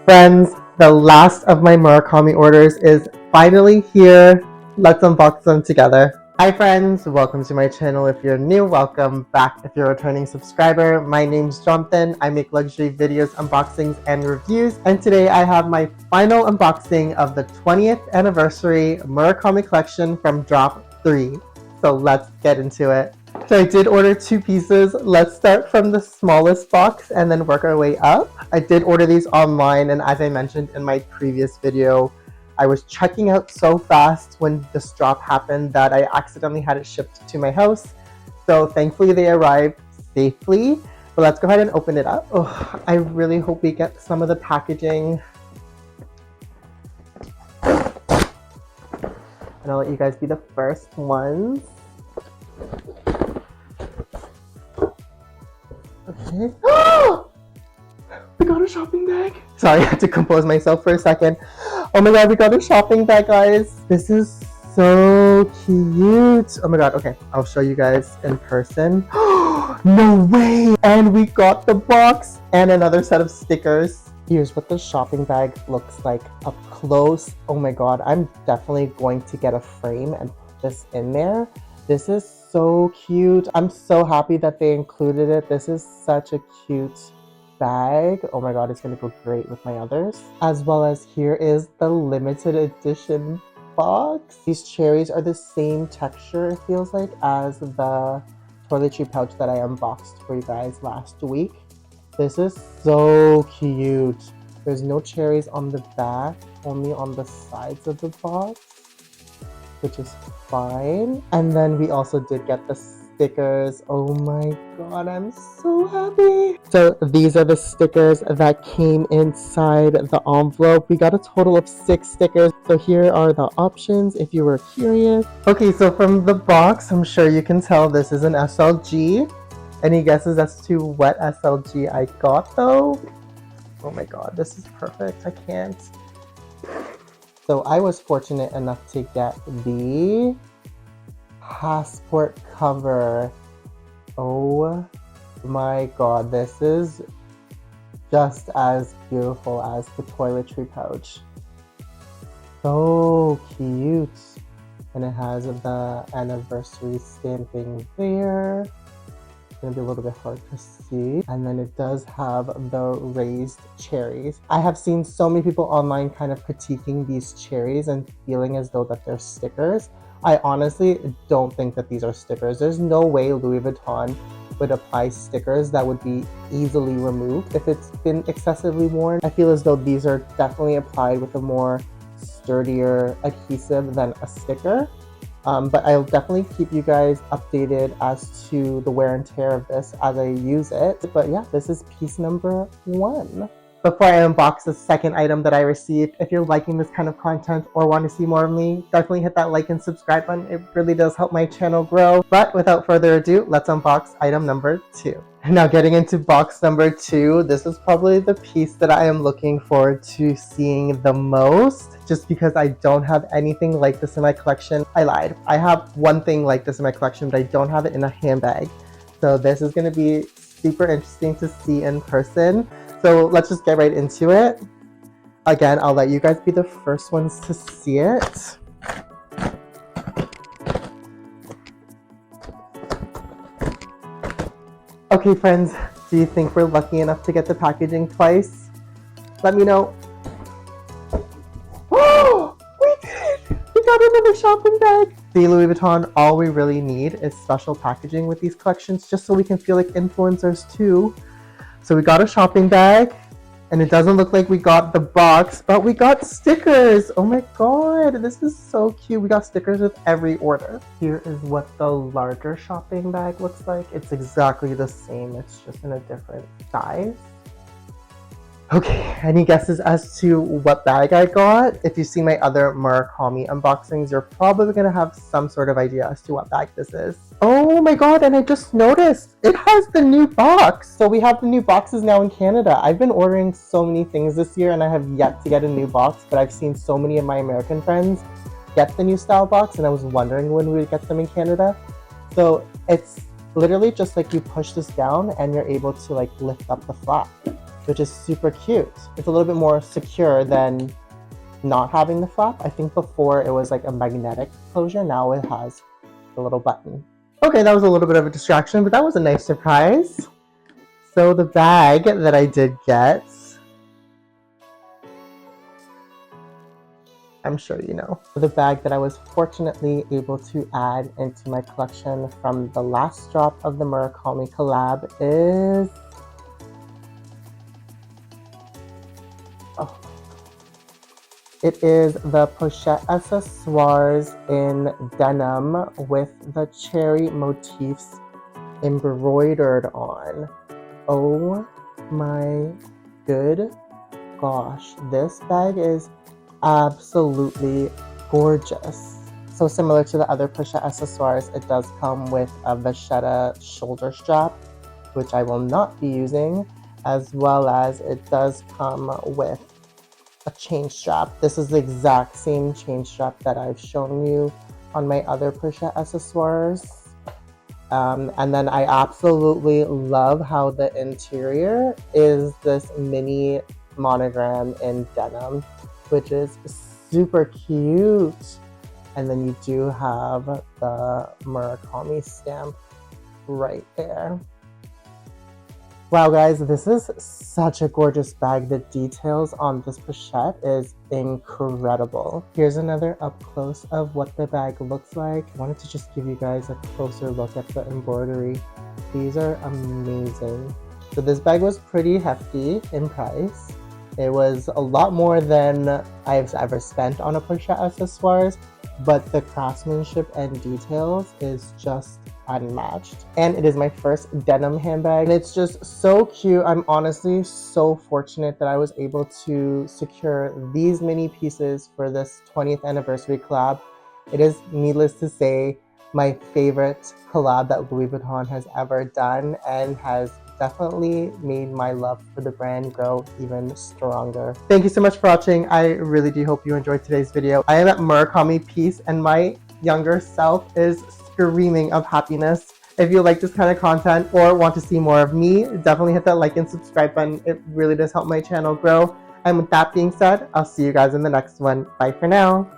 Friends, the last of my Murakami orders is finally here. Let's unbox them together. Hi friends, welcome to my channel. If you're new, welcome back. If you're a returning subscriber, my name's Jonathan. I make luxury videos, unboxings, and reviews. And today I have my final unboxing of the 20th anniversary Murakami collection from Drop 3. So let's get into it. So I did order two pieces. Let's start from the smallest box and then work our way up. I did order these online, and as I mentioned in my previous video, I was checking out so fast when this drop happened that I accidentally had it shipped to my house. So thankfully they arrived safely. But let's go ahead and open it up. Oh, I really hope we get some of the packaging. And I'll let you guys be the first ones. Okay. We got a shopping bag. Sorry, I had to compose myself for a second. Oh my god, we got a shopping bag, guys. This is so cute. Oh my god, okay. I'll show you guys in person. No way! And we got the box and another set of stickers. Here's what the shopping bag looks like up close. Oh my god, I'm definitely going to get a frame and put this in there. This is so cute. I'm so happy that they included it. This is such a cute bag. Oh my god, it's gonna go great with my others. As well as here is the limited edition box. These cherries are the same texture, it feels like, as the toiletry pouch that I unboxed for you guys last week. This is so cute. There's no cherries on the back, only on the sides of the box, which is fine. And then we also did get the stickers. Oh my god, I'm so happy. So these are the stickers that came inside the envelope. We got a total of 6 stickers. So here are the options if you were curious. Okay, so from the box, I'm sure you can tell this is an SLG. Any guesses as to what SLG I got though? Oh my god, this is perfect. I can't. So I was fortunate enough to get the passport cover. Oh my god, this is just as beautiful as the toiletry pouch. So cute. And it has the anniversary stamping there. It's gonna be a little bit hard to see. And then it does have the raised cherries. I have seen so many people online kind of critiquing these cherries and feeling as though that they're stickers. I honestly don't think that these are stickers. There's no way Louis Vuitton would apply stickers that would be easily removed if it's been excessively worn. I feel as though these are definitely applied with a more sturdier adhesive than a sticker. But I'll definitely keep you guys updated as to the wear and tear of this as I use it. But yeah, this is piece number 1. Before I unbox the second item that I received, if you're liking this kind of content or want to see more of me, definitely hit that like and subscribe button. It really does help my channel grow. But without further ado, let's unbox item number 2. Now getting into box number 2, this is probably the piece that I am looking forward to seeing the most, just because I don't have anything like this in my collection. I lied. I have one thing like this in my collection, but I don't have it in a handbag. So this is going to be super interesting to see in person. So let's just get right into it. Again, I'll let you guys be the first ones to see it. Okay friends, do you think we're lucky enough to get the packaging twice? Let me know. Oh, we did it! We got another shopping bag! See, Louis Vuitton, all we really need is special packaging with these collections, just so we can feel like influencers too. So we got a shopping bag, and it doesn't look like we got the box, but we got stickers. Oh my god, this is so cute. We got stickers with every order. Here is what the larger shopping bag looks like. It's exactly the same, it's just in a different size. Okay, any guesses as to what bag I got? If you've seen my other Murakami unboxings, you're probably gonna have some sort of idea as to what bag this is. Oh my god, and I just noticed it has the new box. So we have the new boxes now in Canada. I've been ordering so many things this year and I have yet to get a new box, but I've seen so many of my American friends get the new style box and I was wondering when we would get them in Canada. So it's literally just like you push this down and you're able to like lift up the flap. which is super cute. It's a little bit more secure than not having the flap. I think before it was like a magnetic closure. Now it has the little button. Okay, that was a little bit of a distraction, but that was a nice surprise. So the bag that I did get, I'm sure you know. The bag that I was fortunately able to add into my collection from the last drop of the Murakami collab is... oh. It is the pochette accessoires in denim with the cherry motifs embroidered on. Oh my good gosh, this bag is absolutely gorgeous. So similar to the other pochette accessoires, it does come with a vachetta shoulder strap, which I will not be using, as well as it does come with a chain strap. This is the exact same chain strap that I've shown you on my other pochette accessoires. And then I absolutely love how the interior is this mini monogram in denim, which is super cute. And then you do have the Murakami stamp right there. Wow guys, this is such a gorgeous bag. The details on this pochette is incredible. Here's another up close of what the bag looks like. I wanted to just give you guys a closer look at the embroidery. These are amazing. So this bag was pretty hefty in price. It was a lot more than I've ever spent on a pochette accessoires, but the craftsmanship and details is just unmatched. And it is my first denim handbag, and it's just so cute. I'm honestly so fortunate that I was able to secure these many pieces for this 20th anniversary collab. It is, needless to say, my favorite collab that Louis Vuitton has ever done, and has definitely made my love for the brand grow even stronger. Thank you so much for watching. I really do hope you enjoyed today's video. I am at Murakami Peace, and my younger self is screaming of happiness. If you like this kind of content or want to see more of me, definitely hit that like and subscribe button. It really does help my channel grow. And with that being said, I'll see you guys in the next one. Bye for now.